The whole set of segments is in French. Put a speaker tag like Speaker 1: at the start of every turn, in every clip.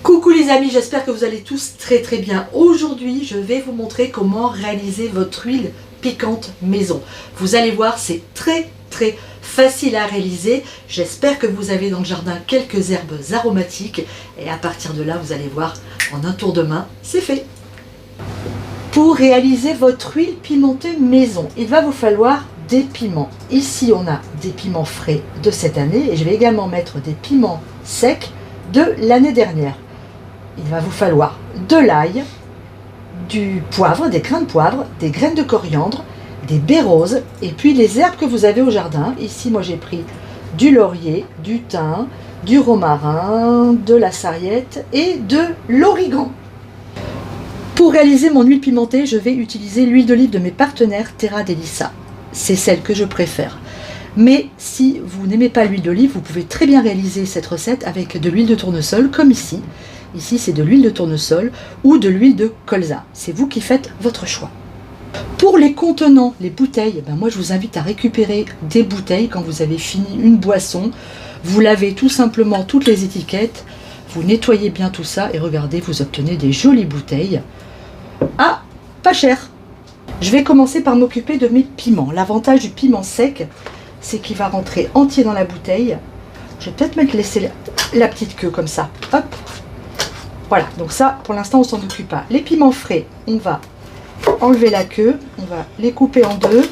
Speaker 1: Coucou les amis, j'espère que vous allez tous très bien. Aujourd'hui, je vais vous montrer comment réaliser votre huile piquante maison. Vous allez voir, c'est très facile à réaliser. J'espère que vous avez dans le jardin quelques herbes aromatiques et à partir de là, vous allez voir, en un tour de main, c'est fait. Pour réaliser votre huile pimentée maison, il va vous falloir des piments. Ici, on a des piments frais de cette année et je vais également mettre des piments secs de l'année dernière. Il va vous falloir de l'ail, du poivre, des grains de poivre, des graines de coriandre, des baies roses et puis les herbes que vous avez au jardin. Ici, moi j'ai pris du laurier, du thym, du romarin, de la sarriette et de l'origan. Pour réaliser mon huile pimentée, je vais utiliser l'huile d'olive de mes partenaires Terra Delissa. C'est celle que je préfère. Mais si vous n'aimez pas l'huile d'olive, vous pouvez très bien réaliser cette recette avec de l'huile de tournesol, comme ici. Ici, c'est de l'huile de tournesol ou de l'huile de colza. C'est vous qui faites votre choix. Pour les contenants, les bouteilles, moi je vous invite à récupérer des bouteilles quand vous avez fini une boisson. Vous lavez tout simplement toutes les étiquettes, vous nettoyez bien tout ça et regardez, vous obtenez des jolies bouteilles. Ah, pas cher. Je vais commencer par m'occuper de mes piments. L'avantage du piment sec, c'est qu'il va rentrer entier dans la bouteille. Je vais peut-être mettre laisser la petite queue comme ça. Hop. Voilà, donc ça, pour l'instant, on s'en occupe pas. Les piments frais, on va enlever la queue, on va les couper en deux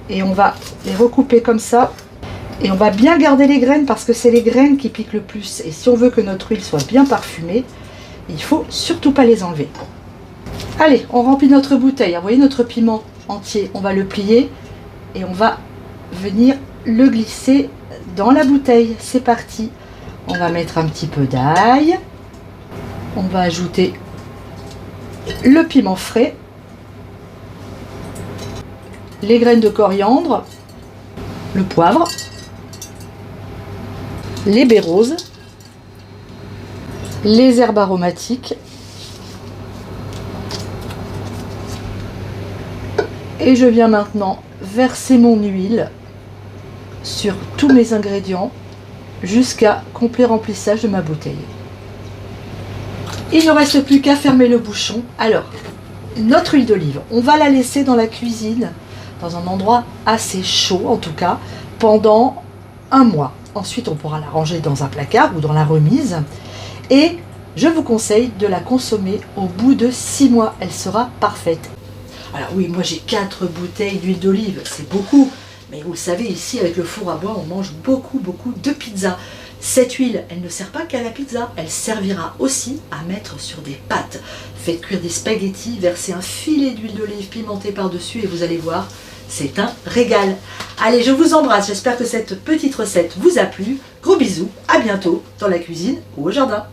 Speaker 1: et on va les recouper comme ça. Et on va bien garder les graines parce que c'est les graines qui piquent le plus. Et si on veut que notre huile soit bien parfumée, il faut surtout pas les enlever. Allez, on remplit notre bouteille. Vous voyez notre piment entier, on va le plier et on va venir le glisser dans la bouteille. C'est parti. On va mettre un petit peu d'ail. On va ajouter le piment frais, les graines de coriandre, le poivre, les baies roses, les herbes aromatiques et je viens maintenant verser mon huile sur tous mes ingrédients jusqu'à complet remplissage de ma bouteille. Il ne reste plus qu'à fermer le bouchon. Alors, notre huile d'olive, on va la laisser dans la cuisine, dans un endroit assez chaud en tout cas, pendant un mois. Ensuite, on pourra la ranger dans un placard ou dans la remise. Et je vous conseille de la consommer au bout de 6 mois. Elle sera parfaite. Alors oui, moi j'ai 4 bouteilles d'huile d'olive, c'est beaucoup. Mais vous le savez, ici avec le four à bois, on mange beaucoup de pizza. Cette huile, elle ne sert pas qu'à la pizza, elle servira aussi à mettre sur des pâtes. Faites cuire des spaghettis, versez un filet d'huile d'olive pimentée par-dessus et vous allez voir, c'est un régal. Allez, je vous embrasse, j'espère que cette petite recette vous a plu. Gros bisous, à bientôt dans la cuisine ou au jardin.